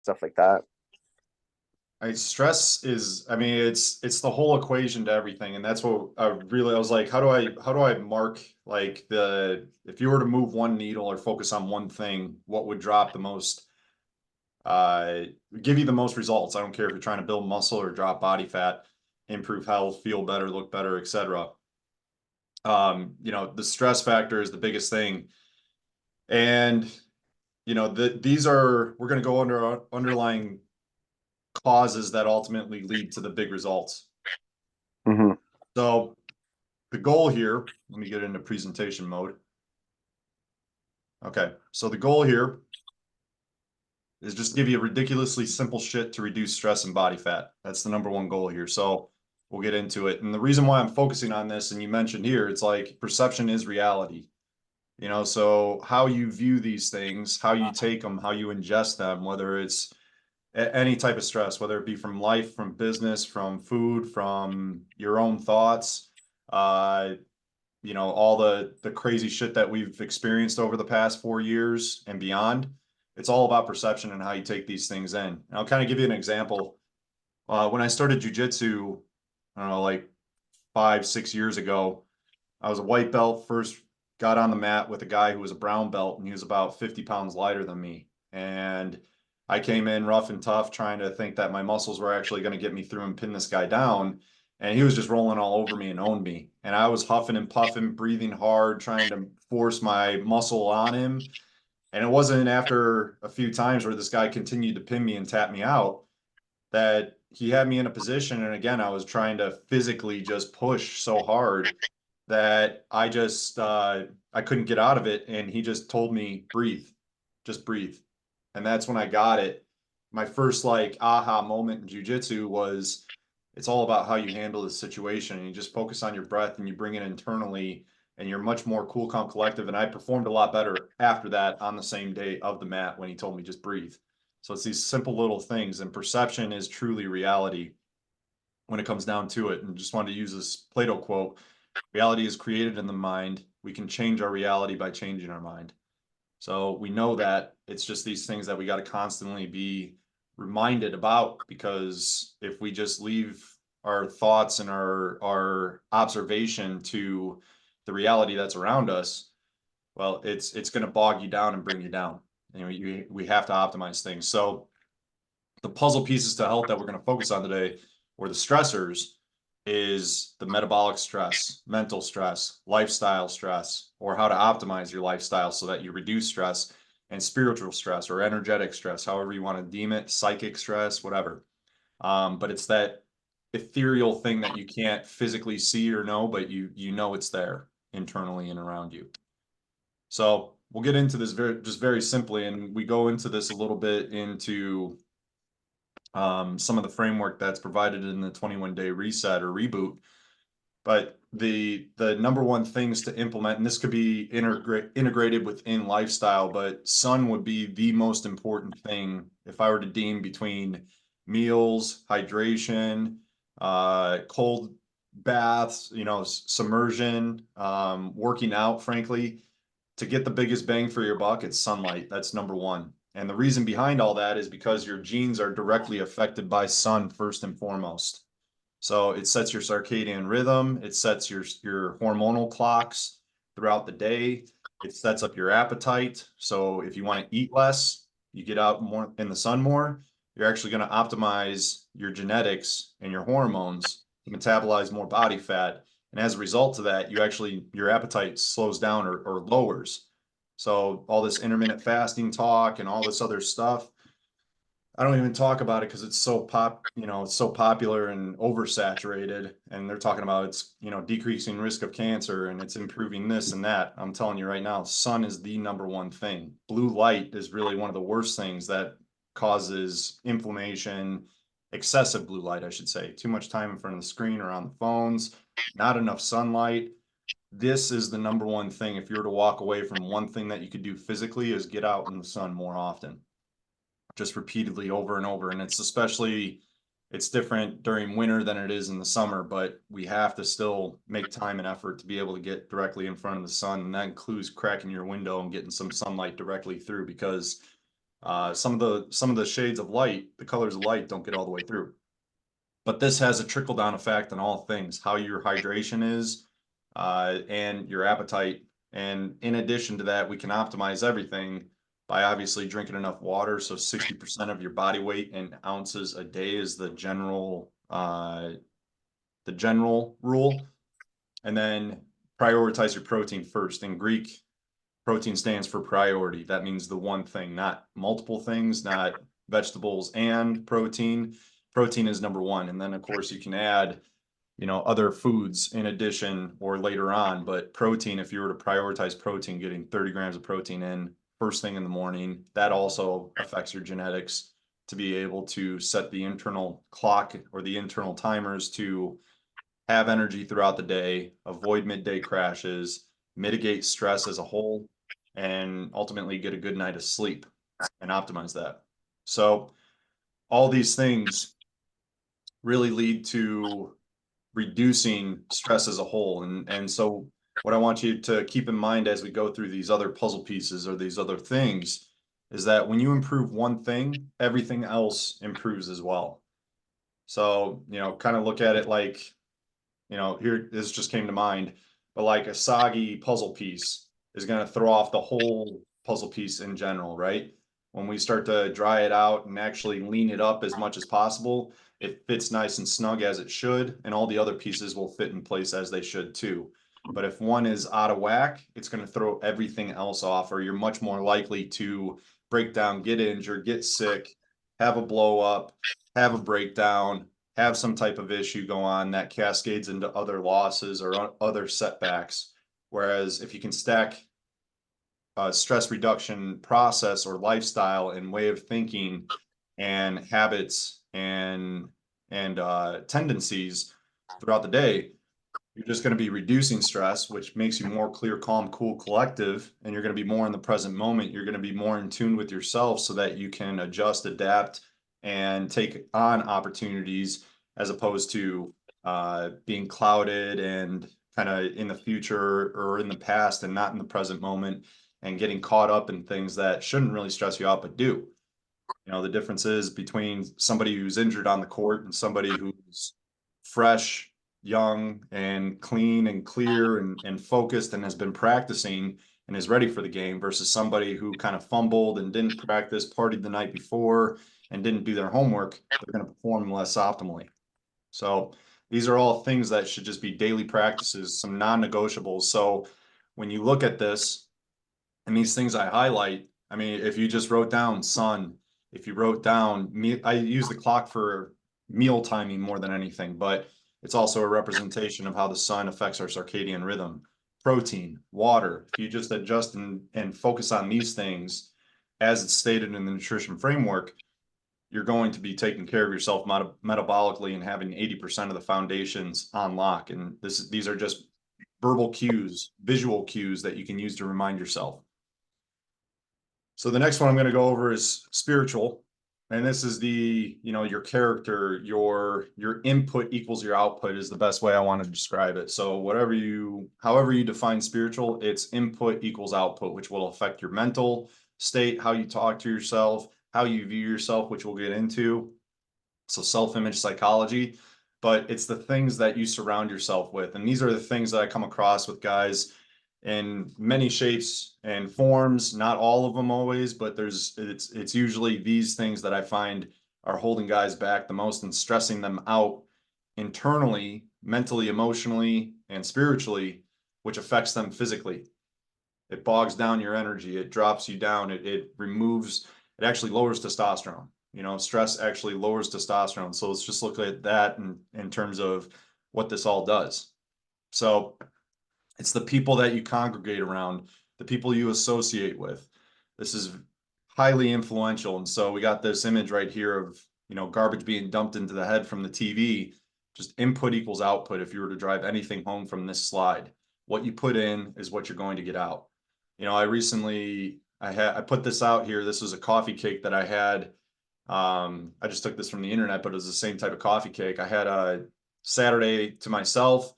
stuff like that? Stress is, I mean, it's the whole equation to everything, and that's what I was like, how do I mark like if you were to move one needle or focus on one thing, what would drop the most, uh, give you the most results? I don't care if you're trying to build muscle or drop body fat, improve health, feel better, look better, etc. The stress factor is the biggest thing, and we're going to go under underlying causes that ultimately lead to the big results. Hmm. So the goal here, let me get into presentation mode. Okay, so the goal here is just give you ridiculously simple shit to reduce stress and body fat. That's the number one goal here. So we'll get into it. And the reason why I'm focusing on this, and you mentioned here, it's like perception is reality. So how you view these things, how you take them, how you ingest them, whether it's any type of stress, whether it be from life, from business, from food, from your own thoughts, uh, all the crazy shit that we've experienced over the past 4 years and beyond. It's all about perception and how you take these things in. And I'll kind of give you an example. When I started jujitsu, I don't know, like 5, 6 years ago, I was a white belt, first got on the mat with a guy who was a brown belt, and he was about 50 pounds lighter than me. And I came in rough and tough, trying to think that my muscles were actually going to get me through and pin this guy down. And he was just rolling all over me and owned me. And I was huffing and puffing, breathing hard, trying to force my muscle on him. And it wasn't after a few times where this guy continued to pin me and tap me out that he had me in a position. And again, I was trying to physically just push so hard that I couldn't get out of it. And he just told me, breathe, just breathe. And that's when I got it. My first like aha moment in jujitsu was it's all about how you handle the situation, and you just focus on your breath and you bring it internally, and you're much more cool, calm, collective. And I performed a lot better after that on the same day of the mat when he told me just breathe. So it's these simple little things, and perception is truly reality when it comes down to it. And just wanted to use this Plato quote: reality is created in the mind. We can change our reality by changing our mind. So we know that it's just these things that we got to constantly be reminded about, because if we just leave our thoughts and our observation to the reality that's around us, well, it's going to bog you down and bring you down. We have to optimize things. So the puzzle pieces to health that we're going to focus on today, or the stressors, is the metabolic stress, mental stress, lifestyle stress, or how to optimize your lifestyle so that you reduce stress, and spiritual stress or energetic stress, however you want to deem it, psychic stress, whatever. But it's that ethereal thing that you can't physically see or know, but you know it's there internally and around you. So we'll get into this very simply, and we go into this a little bit into some of the framework that's provided in the 21-day reset or reboot. But the number one things to implement, and this could be integrated within lifestyle, but sun would be the most important thing if I were to deem between meals, hydration, cold baths, submersion, working out, frankly. To get the biggest bang for your buck, it's sunlight. That's number one. And the reason behind all that is because your genes are directly affected by sun first and foremost. So it sets your circadian rhythm, it sets your hormonal clocks throughout the day, it sets up your appetite. So if you want to eat less, you get out more in the sun more, you're actually going to optimize your genetics and your hormones to metabolize more body fat. And as a result of that, your appetite slows down or lowers. So all this intermittent fasting talk and all this other stuff, I don't even talk about it because it's it's so popular and oversaturated. And they're talking about it's, decreasing risk of cancer and it's improving this and that. I'm telling you right now, sun is the number one thing. Blue light is really one of the worst things that causes inflammation, excessive blue light, I should say. Too much time in front of the screen or on the phones, not enough sunlight. This is the number one thing. If you were to walk away from one thing that you could do physically, is get out in the sun more often, just repeatedly over and over. And it's different during winter than it is in the summer, but we have to still make time and effort to be able to get directly in front of the sun. And that includes cracking your window and getting some sunlight directly through, because Some of the shades of light, the colors of light don't get all the way through. But this has a trickle down effect on all things, how your hydration is, and your appetite. And in addition to that, we can optimize everything by obviously drinking enough water. So 60% of your body weight in ounces a day is the general rule. And then prioritize your protein first. In Greek, protein stands for priority. That means the one thing, not multiple things, not vegetables and protein. Protein is number one. And then of course you can add, other foods in addition or later on, but protein, if you were to prioritize protein, getting 30 grams of protein in first thing in the morning, that also affects your genetics to be able to set the internal clock or the internal timers to have energy throughout the day, avoid midday crashes, mitigate stress as a whole, and ultimately get a good night of sleep and optimize that. So all these things really lead to reducing stress as a whole. And so what I want you to keep in mind as we go through these other puzzle pieces or these other things is that when you improve one thing, everything else improves as well. So, kind of look at it like, here, this just came to mind, but like a soggy puzzle piece is going to throw off the whole puzzle piece in general, right? When we start to dry it out and actually lean it up as much as possible, it fits nice and snug as it should, and all the other pieces will fit in place as they should too. But if one is out of whack, it's going to throw everything else off, or you're much more likely to break down, get injured, get sick, have a blow up, have a breakdown, have some type of issue go on that cascades into other losses or other setbacks. Whereas if you can stack a stress reduction process or lifestyle and way of thinking and habits and tendencies throughout the day, you're just going to be reducing stress, which makes you more clear, calm, cool, collective, and you're going to be more in the present moment. You're going to be more in tune with yourself so that you can adjust, adapt, and take on opportunities as opposed to being clouded and kind of in the future or in the past and not in the present moment and getting caught up in things that shouldn't really stress you out but do. The difference is between somebody who's injured on the court and somebody who's fresh, young, and clean and clear and focused and has been practicing and is ready for the game versus somebody who kind of fumbled and didn't practice, partied the night before, and didn't do their homework. They're going to perform less optimally. So these are all things that should just be daily practices, some non-negotiables. So when you look at this and these things I highlight, I mean, if you just wrote down sun, if you wrote down me, I use the clock for meal timing more than anything, but it's also a representation of how the sun affects our circadian rhythm. Protein, water, if you just adjust and focus on these things as it's stated in the nutrition framework, you're going to be taking care of yourself metabolically and having 80% of the foundations on lock. And these are just verbal cues, visual cues that you can use to remind yourself. So the next one I'm going to go over is spiritual. And this is your character, your input equals your output is the best way I want to describe it. So however you define spiritual, it's input equals output, which will affect your mental state, how you talk to yourself, how you view yourself, which we'll get into. So self-image psychology, but it's the things that you surround yourself with. And these are the things that I come across with guys in many shapes and forms, not all of them always, but it's usually these things that I find are holding guys back the most and stressing them out internally, mentally, emotionally, and spiritually, which affects them physically. It bogs down your energy, it drops you down, it actually lowers testosterone. Stress actually lowers testosterone. So let's just look at that in terms of what this all does. So it's the people that you congregate around, the people you associate with. This is highly influential. And so we got this image right here of, garbage being dumped into the head from the TV. Just input equals output. If you were to drive anything home from this slide, what you put in is what you're going to get out. I put this out here. This was a coffee cake that I had. I just took this from the internet, but it was the same type of coffee cake. I had a Saturday to myself.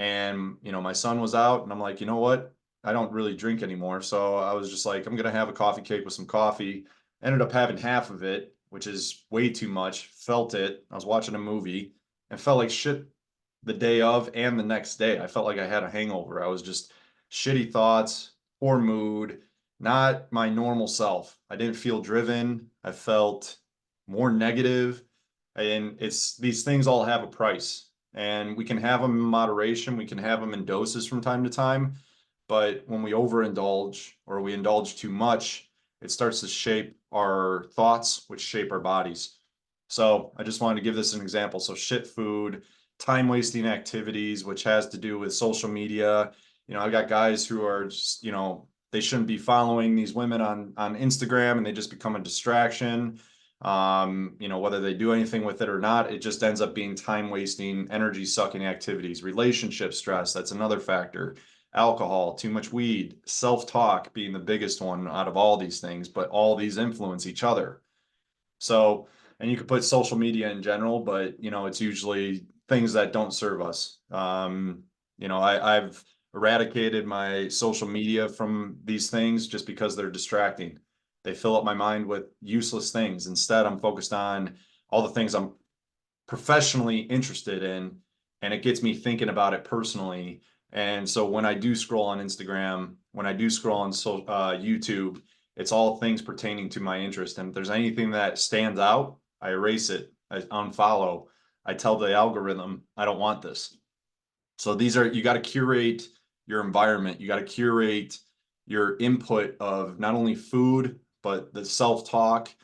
And, my son was out and I'm like, you know what? I don't really drink anymore. So I was just like, I'm going to have a coffee cake with some coffee. Ended up having half of it, which is way too much. Felt it. I was watching a movie and felt like shit the day of and the next day. I felt like I had a hangover. I was just shitty thoughts, poor mood, not my normal self. I didn't feel driven. I felt more negative. And it's these things all have a price. And we can have them in moderation. We can have them in doses from time to time. But when we overindulge or we indulge too much, it starts to shape our thoughts, which shape our bodies. So I just wanted to give this an example. So shit food, time wasting activities, which has to do with social media. I got guys who are just, they shouldn't be following these women on Instagram, and they just become a distraction. Whether they do anything with it or not, it just ends up being time wasting, energy sucking activities. Relationship stress, that's another factor. Alcohol, too much weed, self-talk being the biggest one out of all these things, but all these influence each other. So, and you could put social media in general, but it's usually things that don't serve us. I've eradicated my social media from these things just because they're distracting. They fill up my mind with useless things. Instead, I'm focused on all the things I'm professionally interested in, and it gets me thinking about it personally. And so when I do scroll on Instagram, when I do scroll on YouTube, it's all things pertaining to my interest. And if there's anything that stands out, I erase it, I unfollow, I tell the algorithm, I don't want this. So you got to curate your environment. You got to curate your input of not only food, but the self-talk,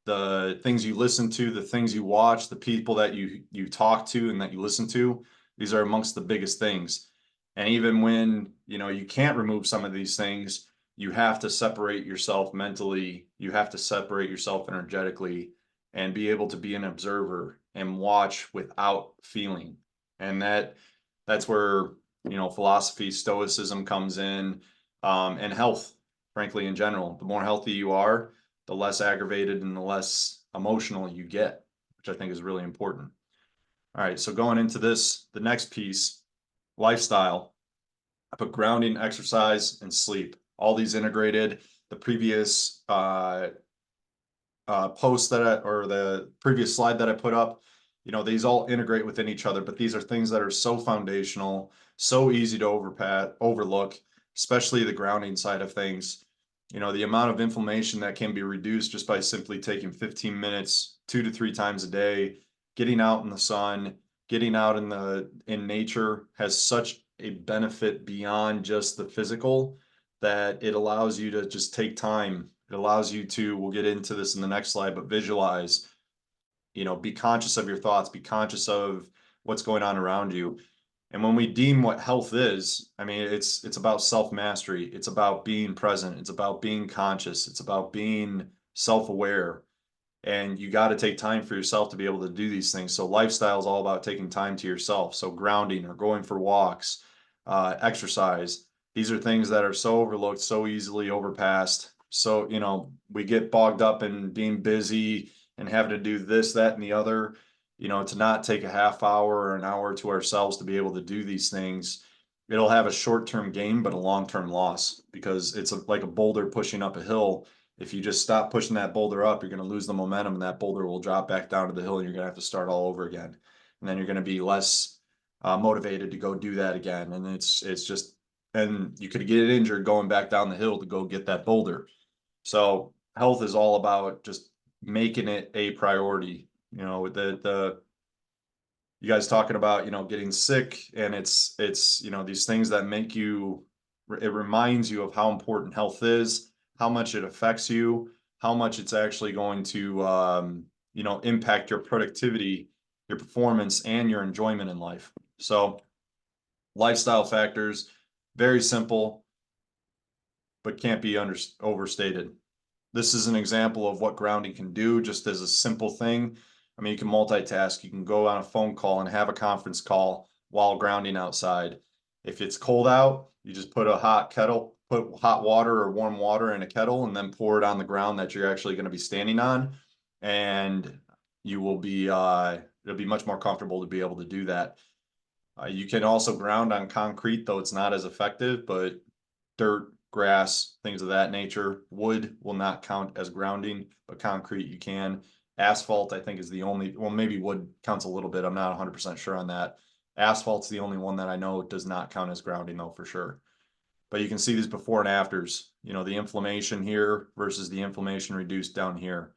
the things you listen to, the things you watch, the people that you talk to and that you listen to. These are amongst the biggest things. And even when, you can't remove some of these things, you have to separate yourself mentally, you have to separate yourself energetically and be able to be an observer and watch without feeling. And that's where, philosophy, stoicism comes in, and health, frankly, in general. The more healthy you are, the less aggravated and the less emotional you get, which I think is really important. All right, so going into the next piece, lifestyle. I put grounding, exercise, and sleep. All these integrated. The previous post or the previous slide that I put up, these all integrate within each other, but these are things that are so foundational, so easy to overlook, especially the grounding side of things. The amount of inflammation that can be reduced just by simply taking 15 minutes, 2 to 3 times a day, getting out in the sun, getting out in nature has such a benefit beyond just the physical that it allows you to just take time. It allows you to, we'll get into this in the next slide, but visualize, be conscious of your thoughts, be conscious of what's going on around you. And when we deem what health is, I mean, it's about self-mastery. It's about being present. It's about being conscious. It's about being self-aware. And you got to take time for yourself to be able to do these things. So lifestyle is all about taking time to yourself. So grounding or going for walks, exercise. These are things that are so overlooked, so easily overpassed. So, we get bogged up in being busy and having to do this, that, and the other, to not take a half hour or an hour to ourselves to be able to do these things. It'll have a short-term gain, but a long-term loss because it's like a boulder pushing up a hill. If you just stop pushing that boulder up, you're going to lose the momentum and that boulder will drop back down to the hill and you're going to have to start all over again. And then you're going to be less motivated to go do that again. And it's just, and you could get injured going back down the hill to go get that boulder. So health is all about just making it a priority. You guys talking about, getting sick, and it's, these things that make you, it reminds you of how important health is, how much it affects you, how much it's actually going to, impact your productivity, your performance, and your enjoyment in life. So lifestyle factors, very simple, but can't be overstated. This is an example of what grounding can do, just as a simple thing. I mean, you can multitask. You can go on a phone call and have a conference call while grounding outside. If it's cold out, you just put put hot water or warm water in a kettle and then pour it on the ground that you're actually going to be standing on. And you will be, it'll be much more comfortable to be able to do that. You can also ground on concrete, though it's not as effective, but dirt, grass, things of that nature. Wood will not count as grounding, but concrete you can. Asphalt, I think, is the only, well, maybe wood counts a little bit. I'm not 100% sure on that. Asphalt's the only one that I know does not count as grounding, though, for sure. But you can see these before and afters, you know, the inflammation here versus the inflammation reduced down here.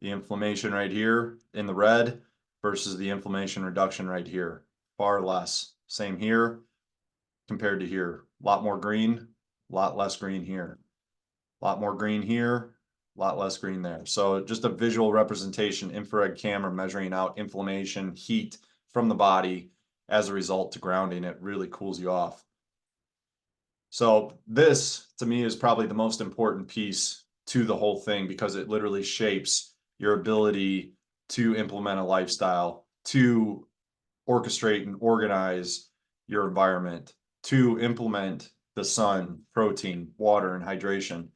The inflammation right here in the red versus the inflammation reduction right here. Far less. Same here compared to here. A lot more green, a lot less green here. A lot more green here, a lot less green there. So just a visual representation, infrared camera measuring out inflammation, heat from the body as a result to grounding. It really cools you off. So this, to me, is probably the most important piece to the whole thing because it literally shapes your ability to implement a lifestyle, to orchestrate and organize your environment, to implement the sun, protein, water, and hydration.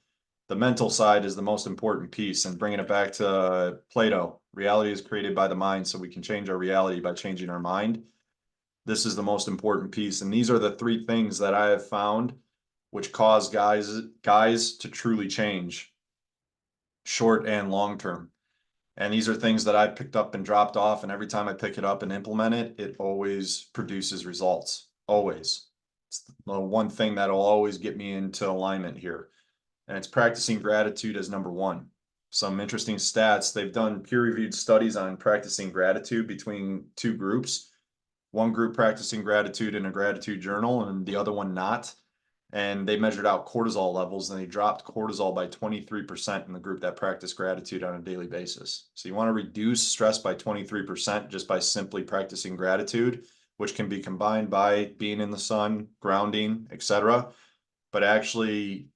The mental side is the most important piece, and bringing it back to Plato, reality is created by the mind, so we can change our reality by changing our mind. This is the most important piece, and these are the three things that I have found which cause guys to truly change, short and long term. And these are things that I picked up and dropped off, and every time I pick it up and implement it, it always produces results. Always. It's the one thing that'll always get me into alignment here. And it's practicing gratitude as number one. Some interesting stats. They've done peer-reviewed studies on practicing gratitude between two groups. One group practicing gratitude in a gratitude journal and the other one not. And they measured out cortisol levels and they dropped cortisol by 23% in the group that practiced gratitude on a daily basis. So you want to reduce stress by 23% just by simply practicing gratitude, which can be combined by being in the sun, grounding, etc. But actually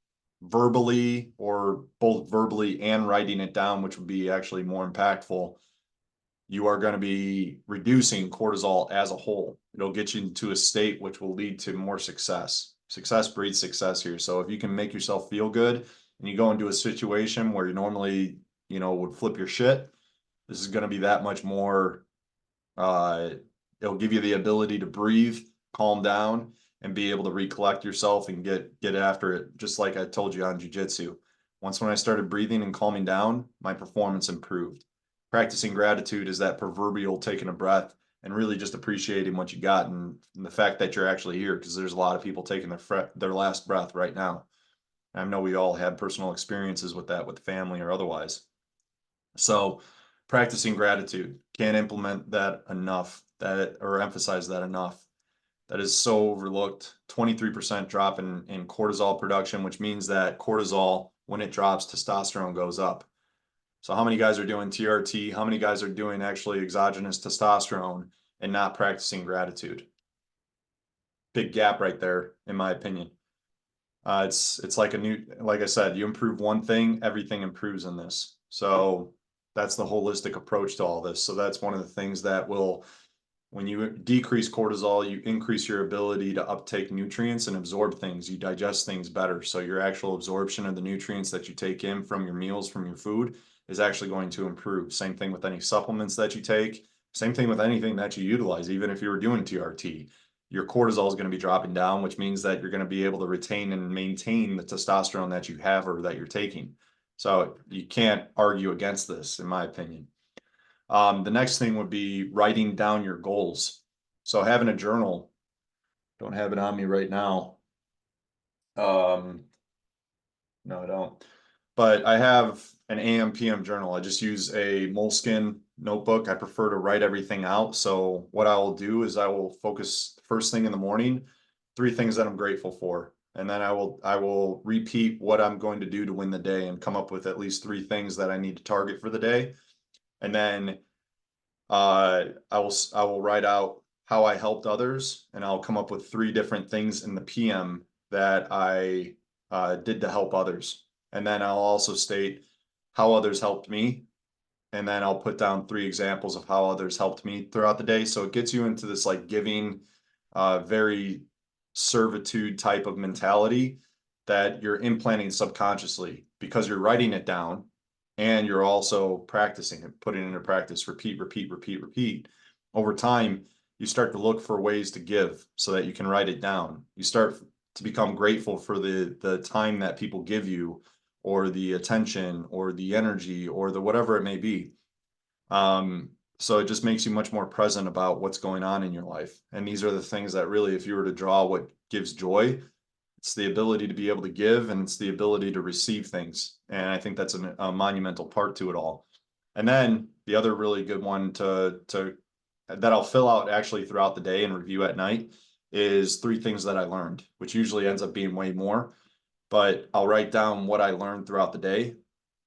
verbally, or both verbally and writing it down, which would be actually more impactful, you are going to be reducing cortisol as a whole. It'll get you into a state which will lead to more success. Success breeds success here. So if you can make yourself feel good and you go into a situation where you normally, you know, would flip your shit, this is going to be that much more, it'll give you the ability to breathe, calm down, and be able to recollect yourself and get after it. Just like I told you on jiu-jitsu. Once when I started breathing and calming down, my performance improved. Practicing gratitude is that proverbial taking a breath and really just appreciating what you got and the fact that you're actually here, because there's a lot of people taking their last breath right now. I know we all had personal experiences with that with family or otherwise. So practicing gratitude, can't implement that enough, that or emphasize that enough. That is so overlooked. 23% drop in cortisol production, which means that cortisol, when it drops, testosterone goes up. So how many guys are doing TRT? How many guys are doing actually exogenous testosterone and not practicing gratitude? Big gap right there, in my opinion. It's like like I said, you improve one thing, everything improves in this. So that's the holistic approach to all this. So that's one of the things that will, when you decrease cortisol, you increase your ability to uptake nutrients and absorb things. You digest things better. So your actual absorption of the nutrients that you take in from your meals, from your food, is actually going to improve. Same thing with any supplements that you take. Same thing with anything that you utilize. Even if you were doing TRT, your cortisol is going to be dropping down, which means that you're going to be able to retain and maintain the testosterone that you have or that you're taking. So you can't argue against this, in my opinion. The next thing would be writing down your goals. So having a journal, don't have it on me right now. No, I don't. But I have an AM PM journal. I just use a Moleskine notebook. I prefer to write everything out. So what I will do is I will focus first thing in the morning, 3 things that I'm grateful for. And then I will repeat what I'm going to do to win the day and come up with at least 3 things that I need to target for the day. And then I will write out how I helped others, and I'll come up with 3 different things in the PM that I did to help others. And then I'll also state how others helped me. And then I'll put down 3 examples of how others helped me throughout the day. So it gets you into this like giving, very servitude type of mentality that you're implanting subconsciously because you're writing it down and you're also practicing it, putting it into practice, repeat, repeat, repeat, repeat. Over time, you start to look for ways to give so that you can write it down. You start to become grateful for the time that people give you, or the attention, or the energy, or the whatever it may be. So it just makes you much more present about what's going on in your life. And these are the things that really, if you were to draw what gives joy, it's the ability to be able to give, and it's the ability to receive things. And I think that's a monumental part to it all. And then the other really good one to that I'll fill out actually throughout the day and review at night is 3 things that I learned, which usually ends up being way more. But I'll write down what I learned throughout the day.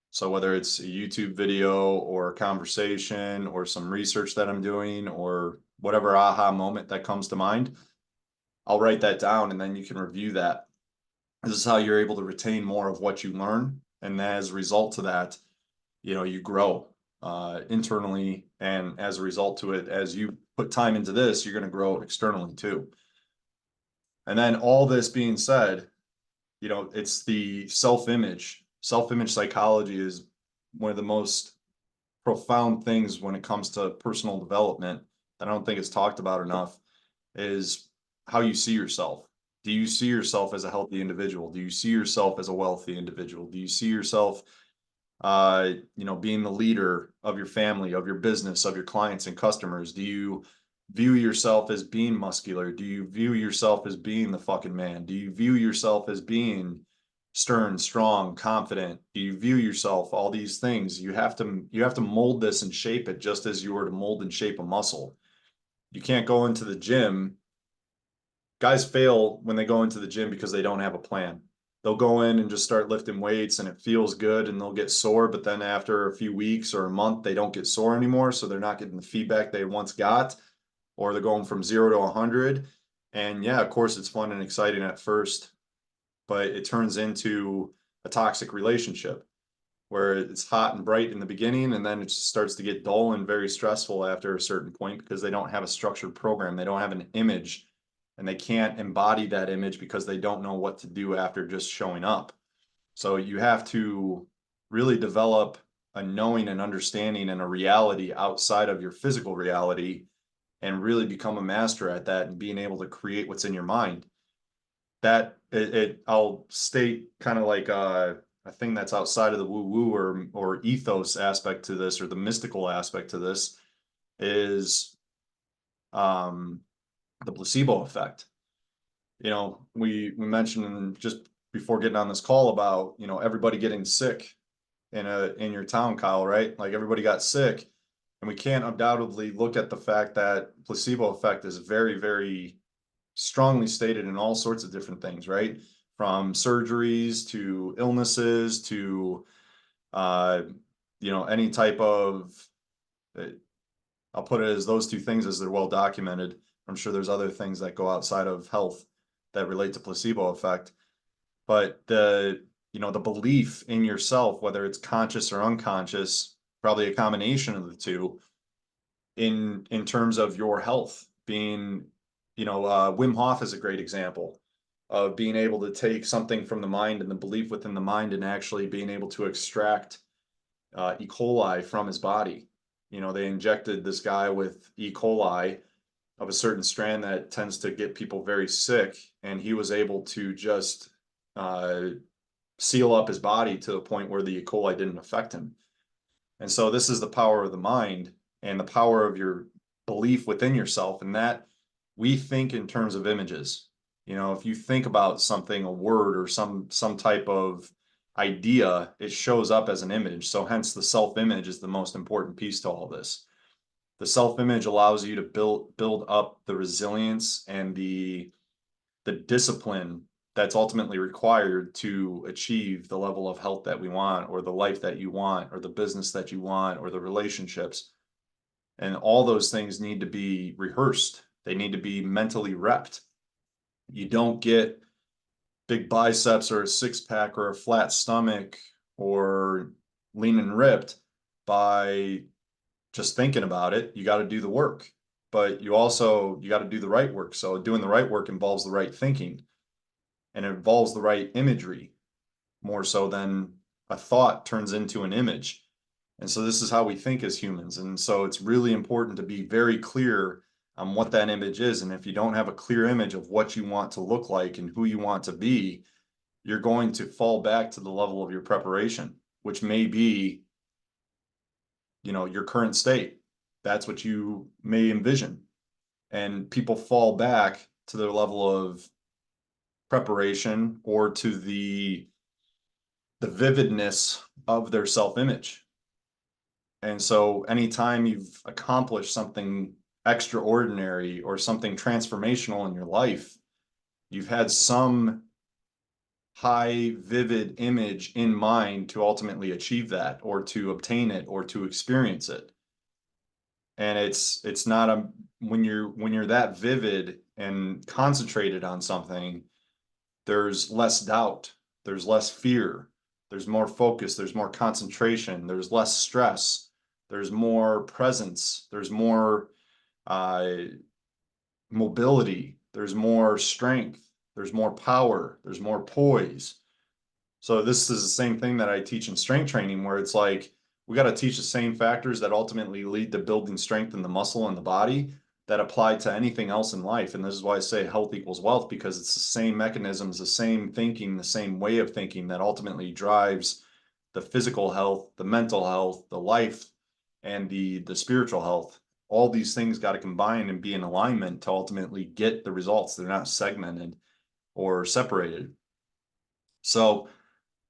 So whether it's a YouTube video or a conversation or some research that I'm doing or whatever aha moment that comes to mind, I'll write that down, and then you can review that. This is how you're able to retain more of what you learn. And as a result to that, you grow internally. And as a result to it, as you put time into this, you're going to grow externally too. And then all this being said, it's the self-image. Self-image psychology is one of the most profound things when it comes to personal development that I don't think it's talked about enough, is how you see yourself. Do you see yourself as a healthy individual? Do you see yourself as a wealthy individual? Do you see yourself, being the leader of your family, of your business, of your clients and customers? Do you view yourself as being muscular? Do you view yourself as being the fucking man? Do you view yourself as being stern, strong, confident? Do you view yourself all these things? You have to mold this and shape it just as you were to mold and shape a muscle. You can't go into the gym. Guys fail when they go into the gym because they don't have a plan. They'll go in and just start lifting weights and it feels good and they'll get sore, but then after a few weeks or a month, they don't get sore anymore. So they're not getting the feedback they once got, or they're going from 0 to 100. And yeah, of course, it's fun and exciting at first, but it turns into a toxic relationship where it's hot and bright in the beginning, and then it just starts to get dull and very stressful after a certain point because they don't have a structured program. They don't have an image, and they can't embody that image because they don't know what to do after just showing up. So you have to really develop a knowing and understanding and a reality outside of your physical reality, and really become a master at that and being able to create what's in your mind. That I'll state kind of like a thing that's outside of the woo-woo or ethos aspect to this, or the mystical aspect to this, is the placebo effect. We mentioned just before getting on this call about, everybody getting sick in your town, Kyle, right? Like everybody got sick, and we can't undoubtedly look at the fact that placebo effect is very, very strongly stated in all sorts of different things, right? From surgeries to illnesses to, any type of, I'll put it as those 2 things as they're well documented. I'm sure there's other things that go outside of health that relate to placebo effect, but the belief in yourself, whether it's conscious or unconscious, probably a combination of the 2, in terms of your health being, Wim Hof is a great example of being able to take something from the mind and the belief within the mind and actually being able to extract E. coli from his body. They injected this guy with E. coli of a certain strand that tends to get people very sick, and he was able to just seal up his body to the point where the E. coli didn't affect him. And so this is the power of the mind and the power of your belief within yourself, and that we think in terms of images. If you think about something, a word or some type of idea, it shows up as an image. So hence the self-image is the most important piece to all this. The self-image allows you to build up the resilience and the discipline that's ultimately required to achieve the level of health that we want, or the life that you want, or the business that you want, or the relationships. And all those things need to be rehearsed. They need to be mentally repped. You don't get big biceps or a 6-pack or a flat stomach or lean and ripped by just thinking about it. You got to do the work, but you got to do the right work. So doing the right work involves the right thinking, and it involves the right imagery, more so than a thought turns into an image. And so this is how we think as humans. And so it's really important to be very clear on what that image is. And if you don't have a clear image of what you want to look like and who you want to be, you're going to fall back to the level of your preparation, which may be, you know, your current state. That's what you may envision. And people fall back to their level of preparation or to the vividness of their self-image. And so anytime you've accomplished something extraordinary or something transformational in your life, you've had some high vivid image in mind to ultimately achieve that or to obtain it or to experience it. And it's not a when you're that vivid and concentrated on something, there's less doubt, there's less fear, there's more focus, there's more concentration, there's less stress, there's more presence, there's more mobility, there's more strength, there's more power, there's more poise. So this is the same thing that I teach in strength training, where it's like we got to teach the same factors that ultimately lead to building strength in the muscle and the body that apply to anything else in life. And this is why I say health equals wealth, because it's the same mechanisms, the same thinking, the same way of thinking that ultimately drives the physical health, the mental health, the life, and the spiritual health. All these things got to combine and be in alignment to ultimately get the results. They're not segmented or separated. So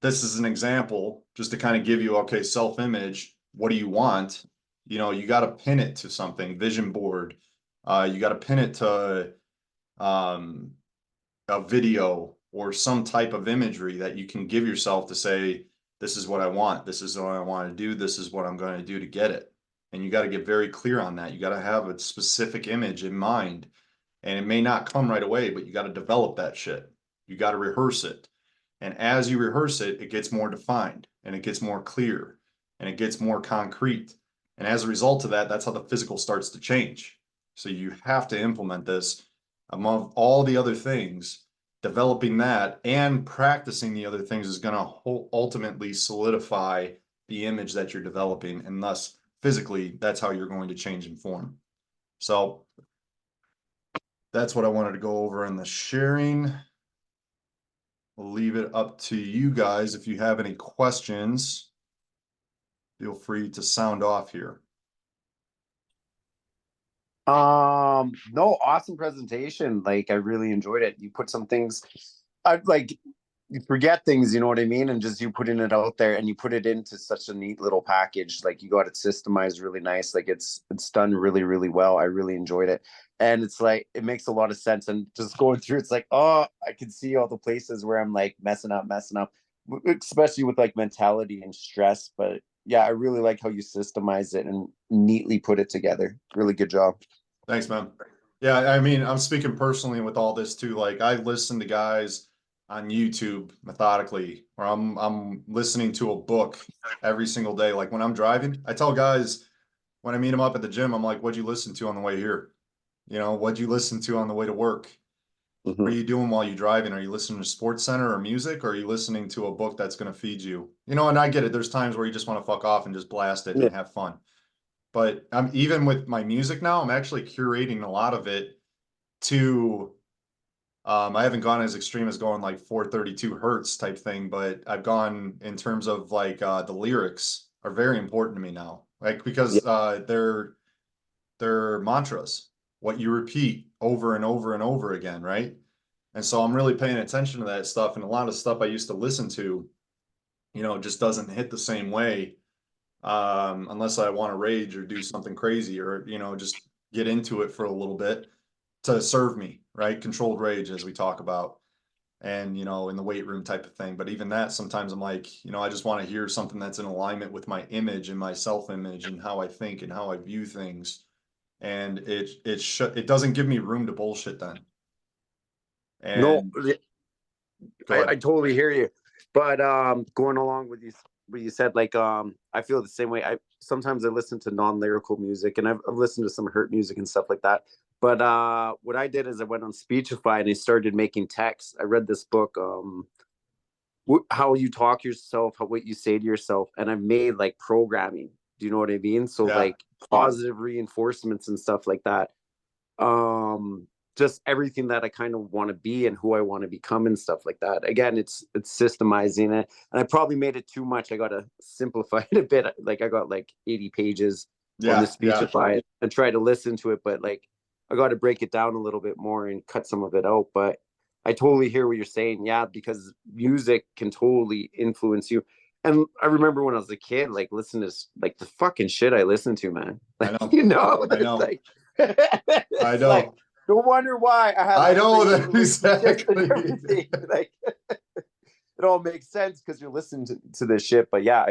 this is an example just to kind of give you, okay, self-image, what do you want? You know, you got to pin it to something, vision board. You got to pin it to a video or some type of imagery that you can give yourself to say, this is what I want. This is what I want to do. This is what I'm going to do to get it. And you got to get very clear on that. You got to have a specific image in mind. And it may not come right away, but you got to develop that shit. You got to rehearse it. And as you rehearse it, it gets more defined and it gets more clear and it gets more concrete. And as a result of that, that's how the physical starts to change. So you have to implement this among all the other things. Developing that and practicing the other things is going to ultimately solidify the image that you're developing. And thus, physically, that's how you're going to change and form. So that's what I wanted to go over in the sharing. We'll leave it up to you guys. If you have any questions, feel free to sound off here. No, awesome presentation. Like I really enjoyed it. You put some things, I like you forget things, you know what I mean? And just you putting it out there and you put it into such a neat little package. Like you got it systemized really nice. Like it's done really, really well. I really enjoyed it. And it's like it makes a lot of sense. And just going through, it's like, oh, I can see all the places where I'm like messing up, especially with like mentality and stress. But yeah, I really like how you systemize it and neatly put it together. Really good job. Thanks, man. Yeah, I mean, I'm speaking personally with all this too. Like I listen to guys on YouTube methodically, or I'm listening to a book every single day. Like when I'm driving, I tell guys when I meet them up at the gym, I'm like, what'd you listen to on the way here? You know, what'd you listen to on the way to work? What are Mhm. you doing while you're driving? Are you listening to Sports Center or music, or are you listening to a book that's going to feed you? You know, and I get it. There's times where you just want to fuck off and just blast it Yeah. and have fun. But I'm even with my music now, I'm actually curating a lot of it to I haven't gone as extreme as going like 432 hertz type thing, but I've gone in terms of like the lyrics are very important to me now. Like Yeah. because they're mantras, what you repeat over and over and over again, right? And so I'm really paying attention to that stuff. And a lot of stuff I used to listen to, you know, just doesn't hit the same way unless I want to rage or do something crazy or, you know, just get into it for a little bit to serve me, right? Controlled rage, as we talk about, and, you know, in the weight room type of thing. But even that, sometimes I'm like, you know, I just want to hear something that's in alignment with my image and my self image and how I think and how I view things. And it doesn't give me room to bullshit then. No, And go I ahead. totally hear you. But going along with you what you said, like I feel the same way. I sometimes I listen to non-lyrical music and I've listened to some hurt music and stuff like that. But what I did is I went on Speechify and I started making text. I read this book, how you talk yourself, what you say to yourself, and I've made like programming. Do you know what I mean? So Yeah. like positive reinforcements and stuff like that. just everything that I kind of want to be and who I want to become and stuff like that. Again, it's systemizing it, and I probably made it too much. I got to simplify it a bit. Like I got like 80 pages on the Yeah, yeah. Speechify and try to listen to it, but like I got to break it down a little bit more and cut some of it out. But I totally hear what you're saying. Yeah, because music can totally influence you. And I remember when I was a kid, like listen to like the fucking shit I listened to, man. I Like know. you know, I it's know. like I it's like know. no wonder why I have I know crazy that relationships and exactly. everything. Like it all makes sense because you're listening to this shit. But yeah,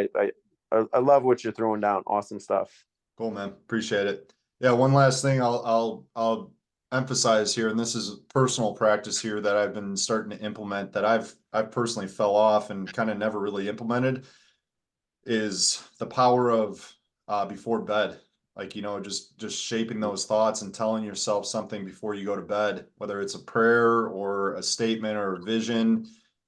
I love what you're throwing down. Awesome stuff. Cool, man. Appreciate it. Yeah, one last thing I'll emphasize here, and this is personal practice here that I've been starting to implement that I've personally fell off and kind of never really implemented is the power of before bed. Like, you know, just shaping those thoughts and telling yourself something before you go to bed, whether it's a prayer or a statement or a vision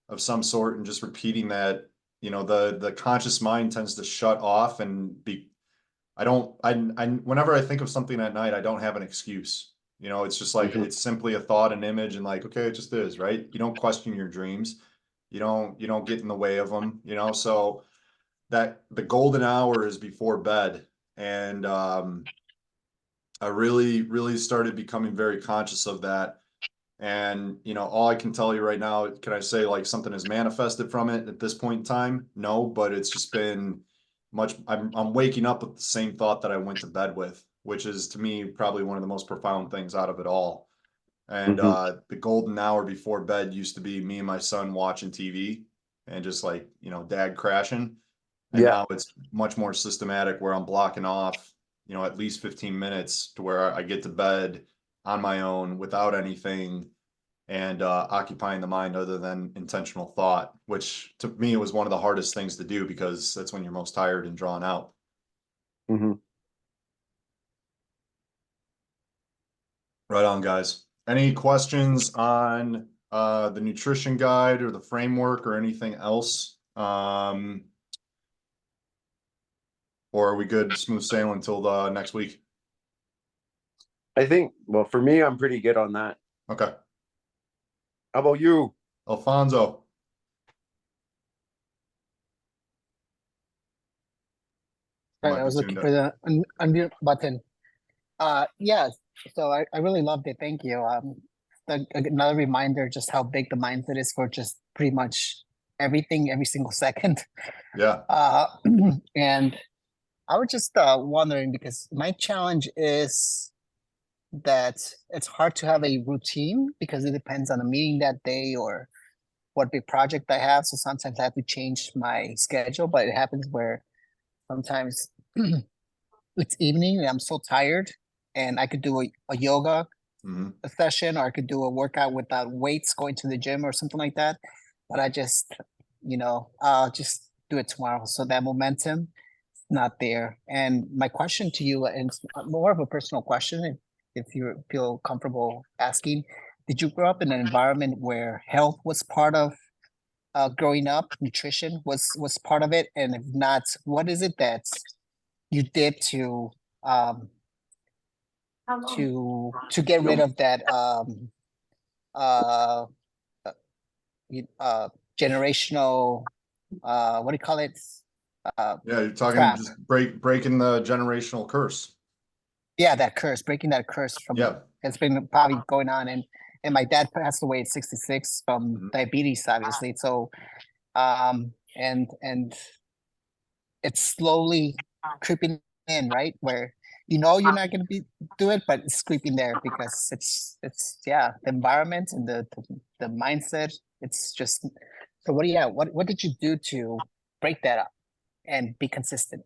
of some sort, and just repeating that. You know, the conscious mind tends to shut off and be I don't, whenever I think of something at night, I don't have an excuse. You know, it's just like, Mhm. it's simply a thought, an image, and like, okay, it just is, right? You don't question your dreams. You don't get in the way of them, you know? So that the golden hour is before bed. And, I really, really started becoming very conscious of that. And, you know, all I can tell you right now, can I say like something has manifested from it at this point in time? No, but it's just been I'm waking up with the same thought that I went to bed with, which is to me probably one of the most profound things out of it all. And Mhm. the golden hour before bed used to be me and my son watching TV and just like, you know, dad crashing. And Yeah. now it's much more systematic where I'm blocking off, you know, at least 15 minutes to where I get to bed on my own without anything and occupying the mind other than intentional thought, which to me was one of the hardest things to do because that's when you're most tired and drawn out. Mhm. Right on, guys. Any questions on the nutrition guide or the framework or anything else? Or are we good, smooth sailing until the next week? I think. Well, for me, I'm pretty good on that. Okay. How about you? Alfonso. You Right, might I be was tuned looking for up. the unmute button. Yeah, so I really loved it. Thank you. Another reminder just how big the mindset is for just pretty much everything, every single second. Yeah. Uh, and I was just wondering because my challenge is that it's hard to have a routine because it depends on the meeting that day or what big project I have. So sometimes I have to change my schedule, but it happens where sometimes it's evening and I'm so tired and I could do a yoga Hmm. session or I could do a workout without weights going to the gym or something like that. But I just, I'll just do it tomorrow. So that momentum is not there. And my question to you, and it's more of a personal question, if you feel comfortable asking, did you grow up in an environment where health was part of growing up, nutrition was part of it? And if not, what is it that you did um to get rid Yep. of that uh uh, uh generational what do you call it, uh Yeah, you're talking trap? just breaking the generational curse. Yeah, that curse, breaking that curse from, Yeah. it's been probably going on. And my dad passed away at 66 from Mhm. diabetes, obviously. So and it's slowly creeping in, right? Where you're not going to be do it, but it's creeping there because it's yeah, the environment and the mindset. It's just so what did you do to break that up and be consistent?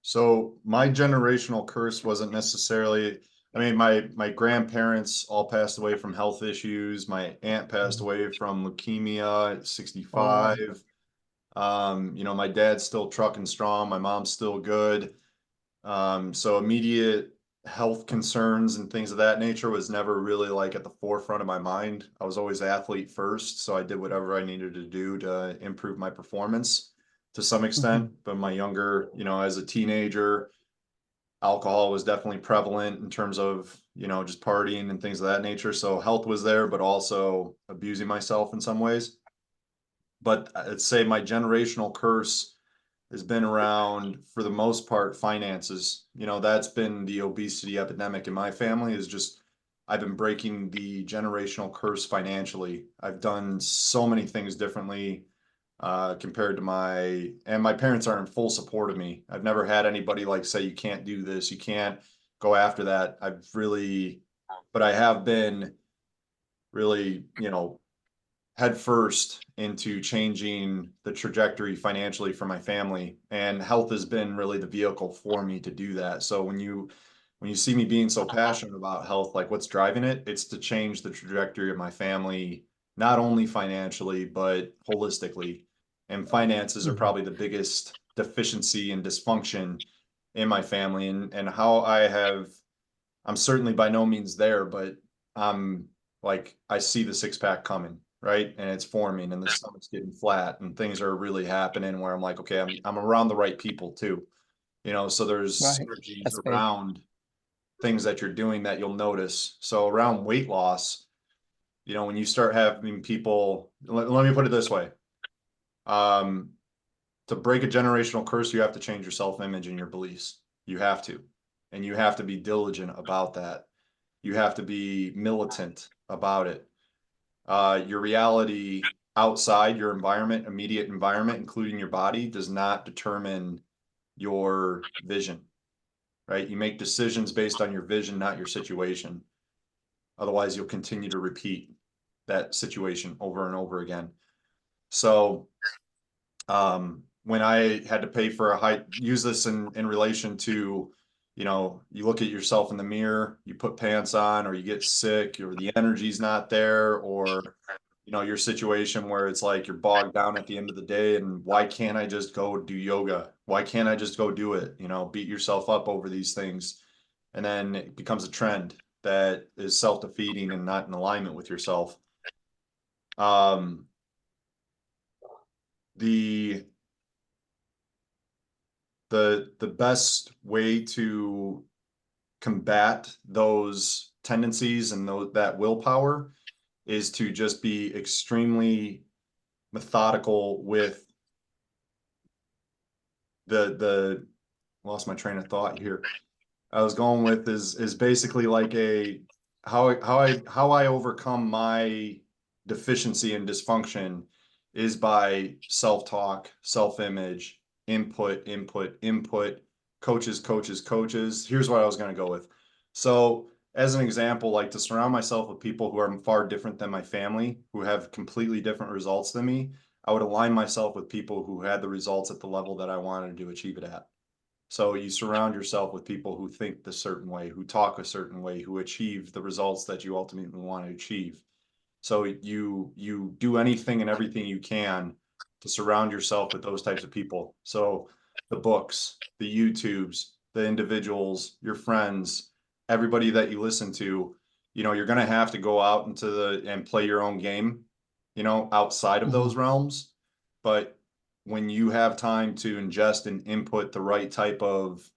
So my generational curse wasn't necessarily, I mean, my grandparents all passed away from health issues. My aunt passed away from leukemia at Oh, 65. You know, my dad's still trucking strong, my mom's still good. So immediate health concerns and things of that nature was never really like at the forefront of my mind. I was always athlete first, so I did whatever I needed to do to improve my performance to some mhm. extent. But my younger, you know, as a teenager, alcohol was definitely prevalent in terms of, you know, just partying and things of that nature. So health was there, but also abusing myself in some ways. But I'd say my generational curse has been around, for the most part, finances. You know, that's been the obesity epidemic in my family, is just I've been breaking the generational curse financially. I've done so many things differently compared to my parents are in full support of me. I've never had anybody like say, you can't do this, you can't go after that. But I have been really, you know, head first into changing the trajectory financially for my family, and health has been really the vehicle for me to do that. So when you see me being so passionate about health, like what's driving it, it's to change the trajectory of my family, not only financially but holistically. And finances are probably the biggest deficiency and dysfunction in my family, and how I'm certainly by no means there, but I'm like, I see the six pack coming, right? And it's forming and the stomach's getting flat and things are really happening where I'm like, okay, I'm around the right people too. You know, so there's Right. synergies That's big. around things that you're doing that you'll notice. So around weight loss, you know, when you start having people, let me put it this way. Um, to break a generational curse, you have to change your self-image and your beliefs. You have to. And you have to be diligent about that. You have to be militant about it. Your reality outside your environment, immediate environment, including your body, does not determine your vision, right? You make decisions based on your vision, not your situation. Otherwise, you'll continue to repeat that situation over and over again. So, when I had to pay for use this in relation to, you know, you look at yourself in the mirror, you put pants on, or you get sick, or the energy's not there, or, you know, your situation where it's like you're bogged down at the end of the day, and why can't I just go do yoga? Why can't I just go do it? You know, beat yourself up over these things. And then it becomes a trend that is self-defeating and not in alignment with yourself. Um, the the best way to combat those tendencies and that willpower is to just be extremely methodical with the lost my train of thought here. I was going with is basically like how I overcome my deficiency and dysfunction is by self-talk, self-image, input, coaches. Here's what I was going to go with. So as an example, like to surround myself with people who are far different than my family, who have completely different results than me, I would align myself with people who had the results at the level that I wanted to achieve it at. So you surround yourself with people who think the certain way, who talk a certain way, who achieve the results that you ultimately want to achieve. So you do anything and everything you can to surround yourself with those types of people. So the books, the YouTubes, the individuals, your friends, everybody that you listen to, you know, you're going to have to go out and play your own game, you know, outside of those realms. But when you have time to ingest and input the right type of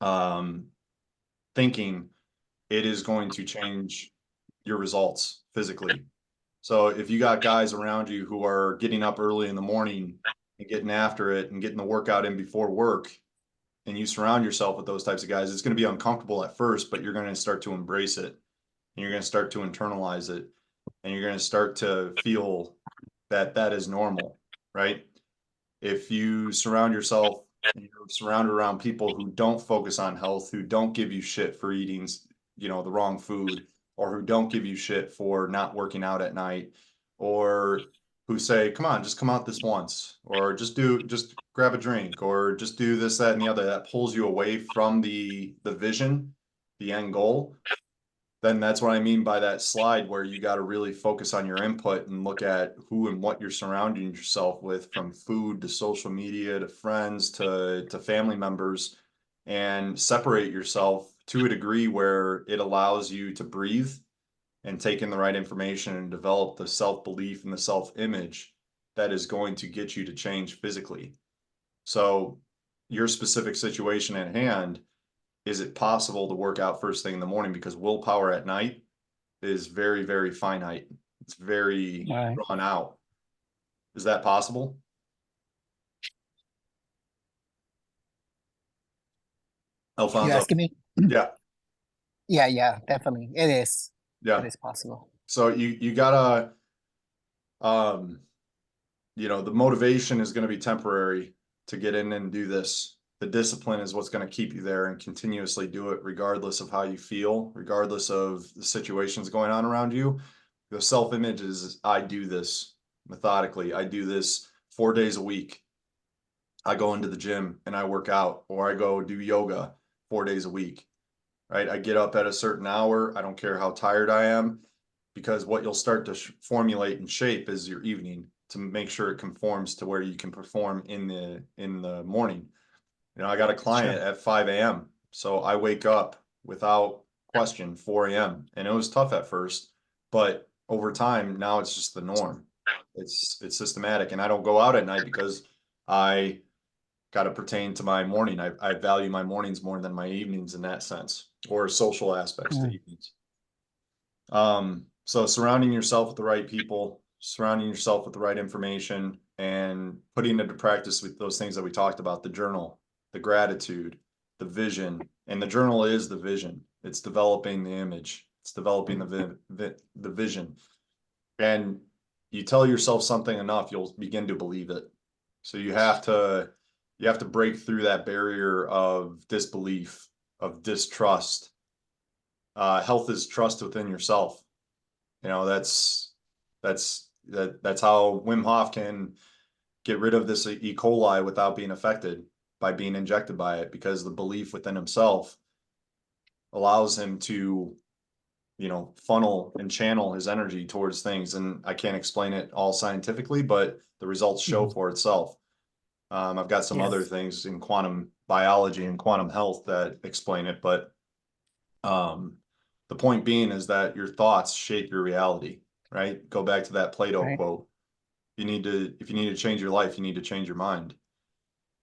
um, thinking, it is going to change your results physically. So if you got guys around you who are getting up early in the morning and getting after it and getting the workout in before work, and you surround yourself with those types of guys, it's going to be uncomfortable at first, but you're going to start to embrace it, and you're going to start to internalize it, and you're going to start to feel that that is normal, right? If you surround yourself and you're surrounded around people who don't focus on health, who don't give you shit for eating, you know, the wrong food, or who don't give you shit for not working out at night, or who say, come on, just come out this once, or just grab a drink, or just do this, that, and the other, that pulls you away from the vision, the end goal, then that's what I mean by that slide where you got to really focus on your input and look at who and what you're surrounding yourself with, from food to social media to friends to family members, and separate yourself to a degree where it allows you to breathe and take in the right information and develop the self-belief and the self-image that is going to get you to change physically. So your specific situation at hand, is it possible to work out first thing in the morning? Because willpower at night is very, very finite. It's very Right. drawn out. Is that possible? You Alfonso? asking me? Yeah, Yeah, definitely. It is. yeah. It is possible. So you gotta, um, you know, the motivation is going to be temporary to get in and do this. The discipline is what's going to keep you there and continuously do it regardless of how you feel, regardless of the situations going on around you. The self-image is, I do this methodically. I do this 4 days a week. I go into the gym and I work out, or I go do yoga 4 days a week, right? I get up at a certain hour. I don't care how tired I am, because what you'll start to formulate and shape is your evening to make sure it conforms to where you can perform in the morning. You know, I got a client Sure. at 5 a.m. So I wake up without question 4 a.m. and it was tough at first, but over time now it's just the norm. It's systematic, and I don't go out at night because I got to pertain to my morning. I value my mornings more than my evenings in that sense, or social aspects to Mm. evenings. So surrounding yourself with the right people, surrounding yourself with the right information, and putting into practice with those things that we talked about, the journal, the gratitude, the vision, and the journal is the vision. It's developing the image. It's developing the vision. And you tell yourself something enough, you'll begin to believe it. So you have to break through that barrier of disbelief, of distrust. Health is trust within yourself. You know, that's how Wim Hof can get rid of this E. coli without being affected by being injected by it, because the belief within himself allows him to, you know, funnel and channel his energy towards things. And I can't explain it all scientifically, but the results show for itself. I've got some other Yes. things in quantum biology and quantum health that explain it, but the point being is that your thoughts shape your reality, right? Go back to that Plato Right. quote. If you need to change your life, you need to change your mind.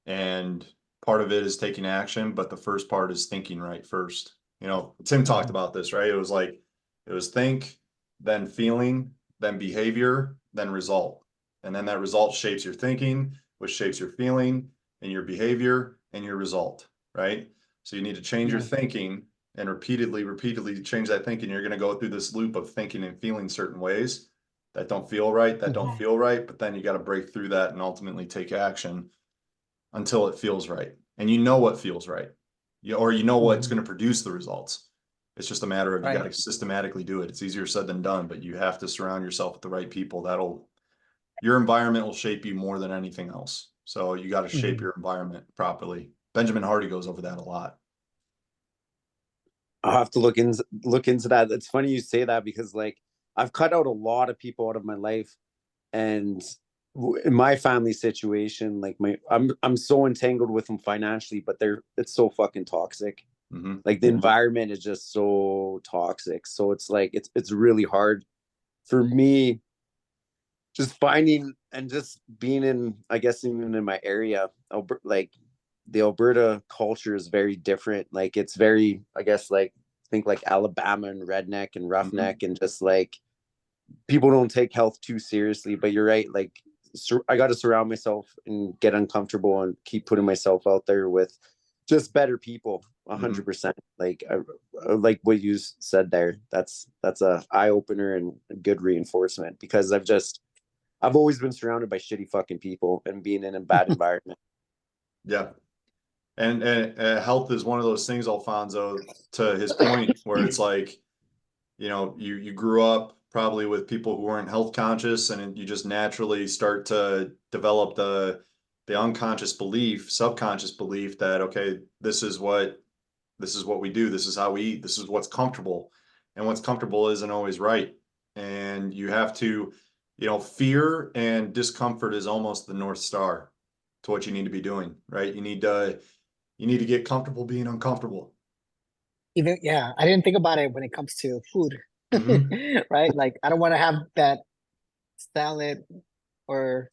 And part of it is taking action, but the first part is thinking right first. You know, Tim talked about this, right? It was think, then feeling, then behavior, then result. And then that result shapes your thinking, which shapes your feeling and your behavior and your result, right? So you need to change your Yeah. thinking and repeatedly change that thinking. You're going to go through this loop of thinking and feeling certain ways that don't feel right, but then you got to break through that and ultimately take action until it feels right. And you know what feels right. Or you know what's Mhm. going to produce the results. It's just a matter of you got Right. to systematically do it. It's easier said than done, but you have to surround yourself with the right people. Your environment will shape you more than anything else. So you got to shape Mhm. your environment properly. Benjamin Hardy goes over that a lot. I'll have to look into that. It's funny you say that because like I've cut out a lot of people out of my life, and in my family situation, like I'm so entangled with them financially, but it's so fucking toxic. Mm-hmm. Like the environment is just so toxic. So it's like it's really hard for me just finding and just being in, I guess, even in my area, like the Alberta culture is very different. Like it's very, I guess, like think like Alabama and redneck and roughneck, and just like people don't take health too seriously. But you're right. Like I got to surround myself and get uncomfortable and keep putting myself out there with just better people. 100%. Like I like what you said there. That's a eye opener and a good reinforcement, because I've always been surrounded by shitty fucking people and being in a bad environment. Yeah. And health is one of those things, Alfonso, to his point, where it's like, you know, you grew up probably with people who weren't health conscious, and you just naturally start to develop the unconscious belief, subconscious belief that, okay, this is what we do, this is how we eat, this is what's comfortable. And what's comfortable isn't always right. And you have to, you know, fear and discomfort is almost the North Star to what you need to be doing, right? You need to get comfortable being uncomfortable. Even, yeah, I didn't think about it when it comes to food. Mm-hmm. Right? Like I don't want to have that salad or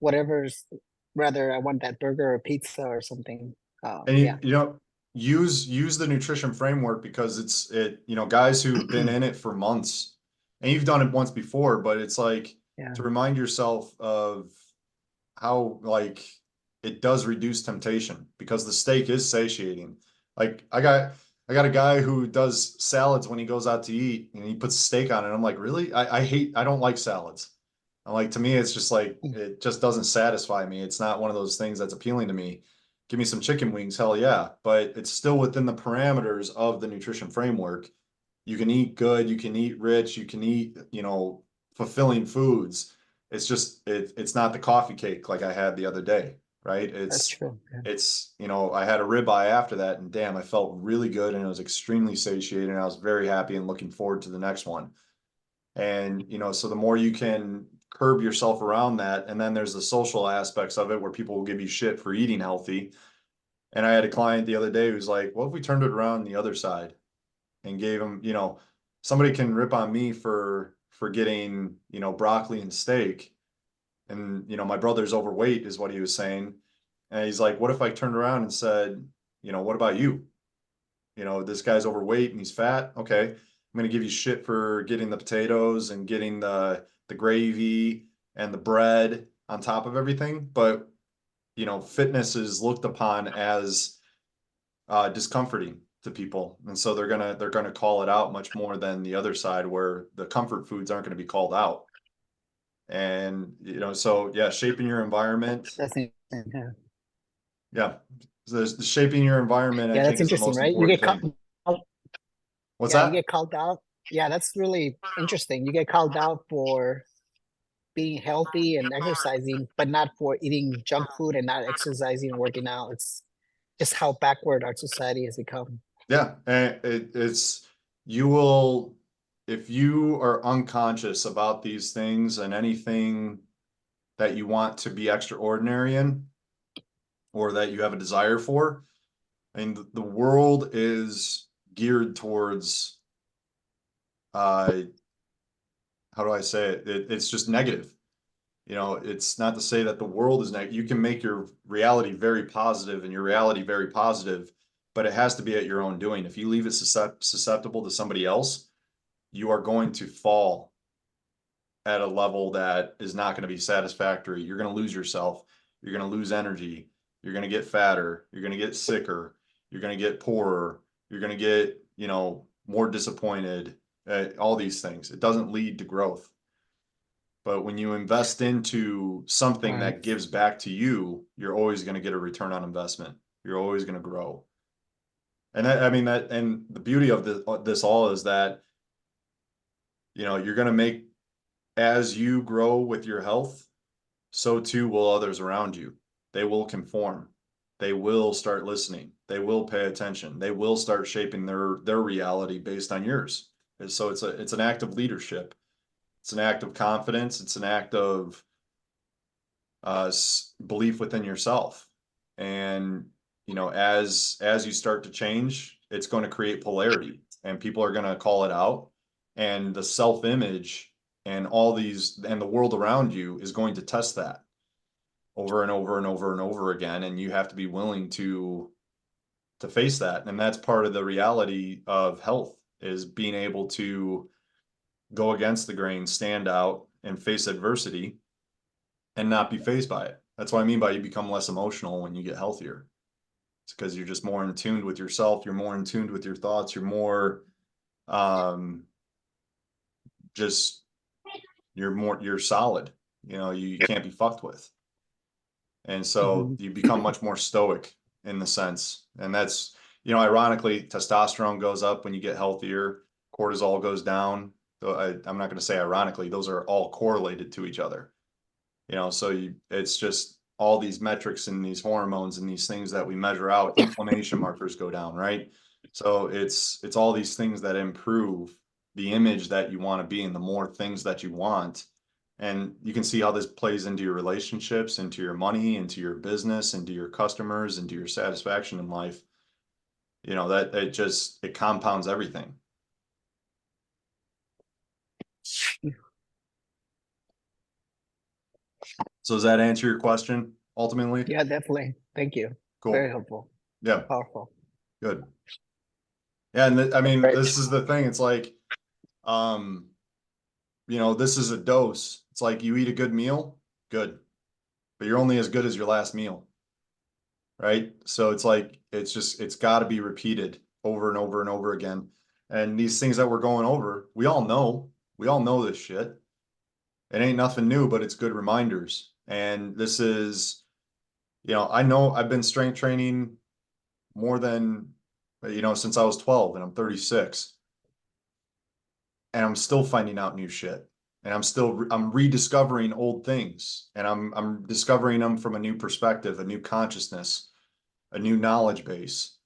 whatever's, rather I want that burger or pizza or something. And Yeah. you know, use the nutrition framework because you know, guys who've been in it for months, and you've done it once before, but it's like Yeah. to remind yourself of how like it does reduce temptation because the steak is satiating. Like I got a guy who does salads when he goes out to eat and he puts steak on it. I'm like, really? I don't like salads. I'm like, to me, it's just like, it just doesn't satisfy me. It's not one of those things that's appealing to me. Give me some chicken wings, hell yeah. But it's still within the parameters of the nutrition framework. You can eat good, you can eat rich, you can eat, you know, fulfilling foods. It's just it's not the coffee cake like I had the other day, right? That's true. Yeah. It's, you know, I had a ribeye after that and damn, I felt really good and it was extremely satiated and I was very happy and looking forward to the next one. And, you know, so the more you can curb yourself around that, and then there's the social aspects of it where people will give you shit for eating healthy. And I had a client the other day who's like, what if we turned it around the other side and gave him, you know, somebody can rip on me for getting, you know, broccoli and steak. And, you know, my brother's overweight is what he was saying. And he's like, what if I turned around and said, you know, what about you? You know, this guy's overweight and he's fat. Okay. I'm gonna give you shit for getting the potatoes and getting the gravy and the bread on top of everything. But, you know, fitness is looked upon as discomforting to people. And so they're gonna call it out much more than the other side where the comfort foods aren't gonna be called out. And, you know, so yeah, shaping your environment. That's interesting. Yeah. Yeah. So the shaping your environment, I Yeah, think, that's is the interesting, most right? You important get called, thing. What's yeah, you that? get called out. Yeah, that's really interesting. You get called out for being healthy and exercising, but not for eating junk food and not exercising and working out. It's just how backward our society has become. Yeah, and it's you will if you are unconscious about these things and anything that you want to be extraordinary in or that you have a desire for, and the world is geared towards uh how do I say it? It's just negative. You know, it's not to say that the world is negative. You can make your reality very positive and your reality very positive, but it has to be at your own doing. If you leave it susceptible to somebody else, you are going to fall at a level that is not going to be satisfactory. You're going to lose yourself. You're going to lose energy. You're going to get fatter. You're going to get sicker. You're going to get poorer. You're going to get, you know, more disappointed. All these things. It doesn't lead to growth. But when you invest into something Right. that gives back to you, you're always going to get a return on investment. You're always going to grow. And that, I mean, that, and the beauty of this all is that, you know, you're going to make, as you grow with your health, so too will others around you. They will conform. They will start listening. They will pay attention. They will start shaping their reality based on yours. And so it's an act of leadership. It's an act of confidence. It's an act of belief within yourself. And, you know, as you start to change, it's going to create polarity and people are going to call it out. And the self-image and all these and the world around you is going to test that over and over and over and over again. And you have to be willing to face that. And that's part of the reality of health is being able to go against the grain, stand out and face adversity and not be phased by it. That's what I mean by you become less emotional when you get healthier. It's because you're just more in tune with yourself. You're more in tune with your thoughts. You're more, just, you're solid. You know, you can't be fucked with. And so you become much more stoic in the sense. And that's, you know, ironically, testosterone goes up when you get healthier, cortisol goes down. So I'm not going to say ironically, those are all correlated to each other. You know, so it's just all these metrics and these hormones and these things that we measure out, inflammation markers go down, right? So it's all these things that improve the image that you want to be and the more things that you want. And you can see how this plays into your relationships, into your money, into your business, into your customers, into your satisfaction in life. You know, that it compounds everything. So does that answer your question ultimately? Yeah, definitely. Thank you. Cool. Very helpful. Yeah. Powerful. Good. Yeah, and I mean, Right. this is the thing. It's like, this is a dose. It's like you eat a good meal, good, but you're only as good as your last meal, right? So it's like it's got to be repeated over and over and over again. And these things that we're going over, we all know this shit. It ain't nothing new, but it's good reminders. And this is, I know I've been strength training more than, since I was 12 and I'm 36. And I'm still finding out new shit. And I'm rediscovering old things, and I'm discovering them from a new perspective, a new consciousness, a new knowledge base.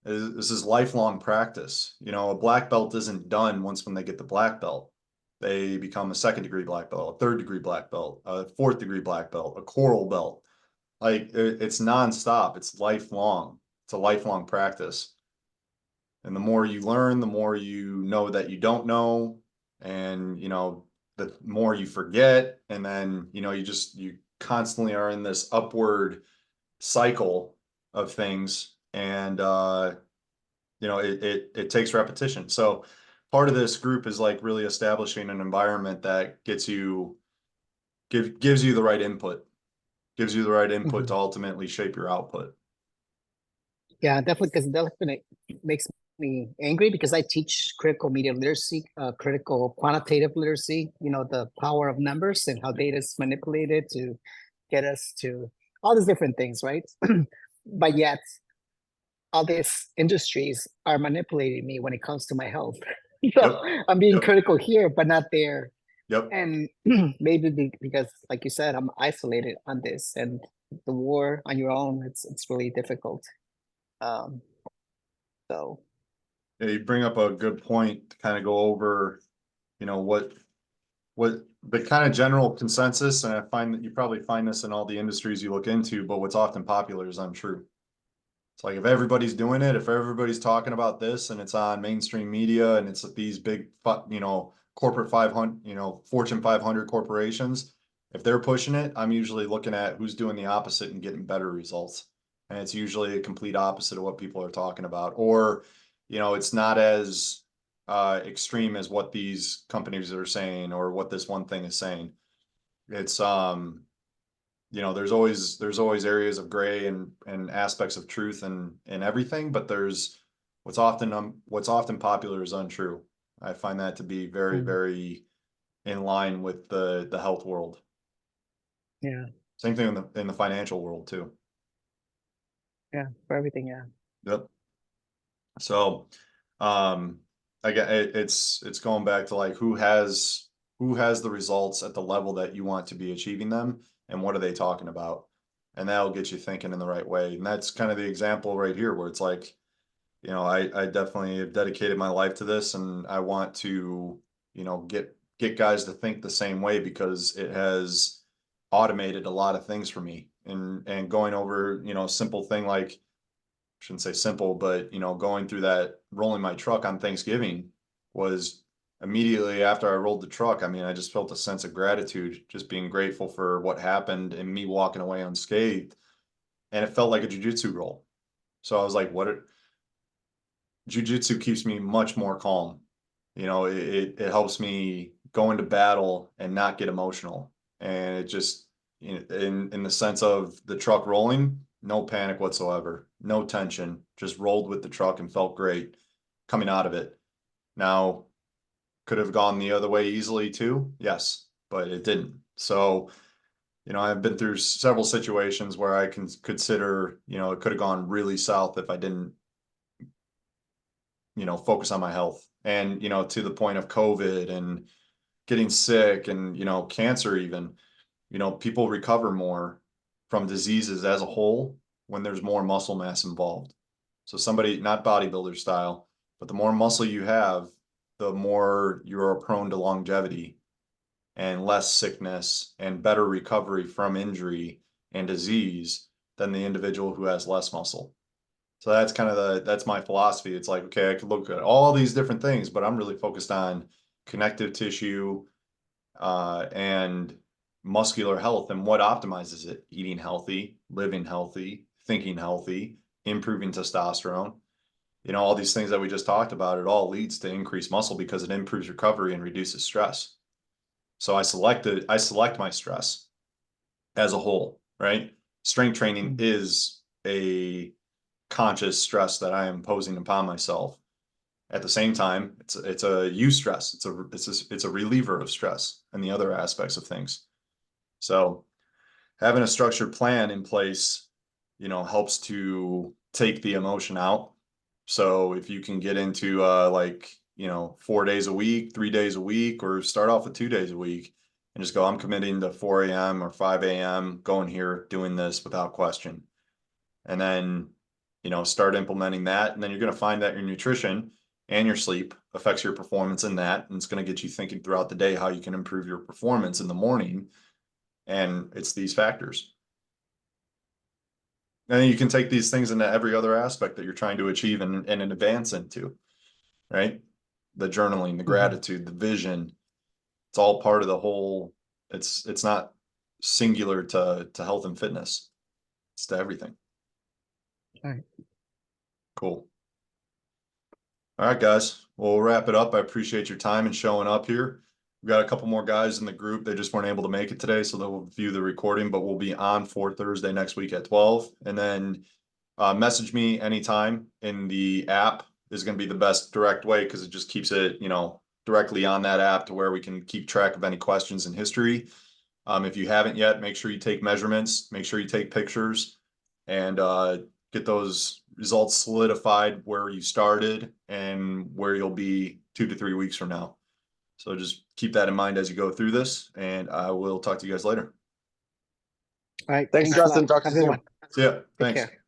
This is lifelong practice. A black belt isn't done when they get the black belt. They become a 2nd-degree black belt, a 3rd-degree black belt, a 4th-degree black belt, a coral belt. Like it's nonstop. It's lifelong. It's a lifelong practice. And the more you learn, the more you know that you don't know. And, the more you forget. And then, you constantly are in this upward cycle of things. And, it takes repetition. So part of this group is like really establishing an environment that gives you the right input, to ultimately shape your output. Yeah, definitely, because definitely makes me angry because I teach critical media literacy, critical quantitative literacy, the power of numbers and how data is manipulated to get us to all these different things, right? But yet, all these industries are manipulating me when it comes to my health. So Yep. I'm being Yep. critical here, but not there. Yep. And maybe because, like you said, I'm isolated on this, and the war on your own, it's really difficult. Um, so Yeah, you bring up a good point to kind of go over, what the kind of general consensus, and I find that you probably find this in all the industries you look into, but what's often popular is untrue. It's like if everybody's doing it, if everybody's talking about this and it's on mainstream media and it's these big, corporate 500, Fortune 500 corporations, if they're pushing it, I'm usually looking at who's doing the opposite and getting better results. And it's usually a complete opposite of what people are talking about. Or, it's not as extreme as what these companies are saying or what this one thing is saying. It's there's always areas of gray and aspects of truth and everything, but there's what's often popular is untrue. I find that to be very, very in line with the health world. yeah, Same thing in the financial world too. yeah, for everything, yeah. Yep. So, again, it's going back to like who has the results at the level that you want to be achieving them, and what are they talking about, and that'll get you thinking in the right way. And that's kind of the example right here, where it's like, I definitely have dedicated my life to this, and I want to, get guys to think the same way because it has automated a lot of things for me, and going over, simple thing like, shouldn't say simple, but going through that, rolling my truck on Thanksgiving was immediately after I rolled the truck. I mean, I just felt a sense of gratitude, just being grateful for what happened and me walking away unscathed. And it felt like a jujitsu roll. So I was like, jujitsu keeps me much more calm. It helps me go into battle and not get emotional. And it just, in the sense of the truck rolling, no panic whatsoever, no tension, just rolled with the truck and felt great coming out of it. Now, could have gone the other way easily too, yes, but it didn't. So, I've been through several situations where I can consider, it could have gone really south if I didn't, focus on my health. And, to the point of COVID and getting sick and, cancer even, people recover more from diseases as a whole when there's more muscle mass involved. So somebody, not bodybuilder style, but the more muscle you have, the more you're prone to longevity and less sickness and better recovery from injury and disease than the individual who has less muscle. So that's kind of that's my philosophy. It's like, okay, I could look at all these different things, but I'm really focused on connective tissue, and muscular health, and what optimizes it: eating healthy, living healthy, thinking healthy, improving testosterone. you know, all these things that we just talked about, it all leads to increased muscle because it improves recovery and reduces stress. So I select my stress as a whole, right? Strength training is a conscious stress that I am imposing upon myself. At the same time, it's a eustress. It's a reliever of stress and the other aspects of things. So having a structured plan in place, you know, helps to take the emotion out. So if you can get into like, you know, 4 days a week, 3 days a week, or start off with 2 days a week and just go, I'm committing to 4 a.m. or 5 a.m. going here, doing this without question. And then, you know, start implementing that. And then you're going to find that your nutrition and your sleep affects your performance in that. And it's going to get you thinking throughout the day how you can improve your performance in the morning. And it's these factors. And you can take these things into every other aspect that you're trying to achieve and advance into, right? The journaling, the gratitude, the vision, it's all part of the whole. It's not singular to health and fitness. It's to everything. All right. Cool. All right, guys. We'll wrap it up. I appreciate your time and showing up here. We've got a couple more guys in the group. They just weren't able to make it today, so they'll view the recording, but we'll be on for Thursday next week at 12. And then message me anytime in the app is going to be the best direct way because it just keeps it, you know, directly on that app to where we can keep track of any questions in history. If you haven't yet, make sure you take measurements, make sure you take pictures, and get those results solidified where you started and where you'll be 2 to 3 weeks from now. So just keep that in mind as you go through this, and I will talk to you guys later. All right. Thanks, a lot. Justin. Talk to Have you a good soon. one. See ya. Take Thanks. care.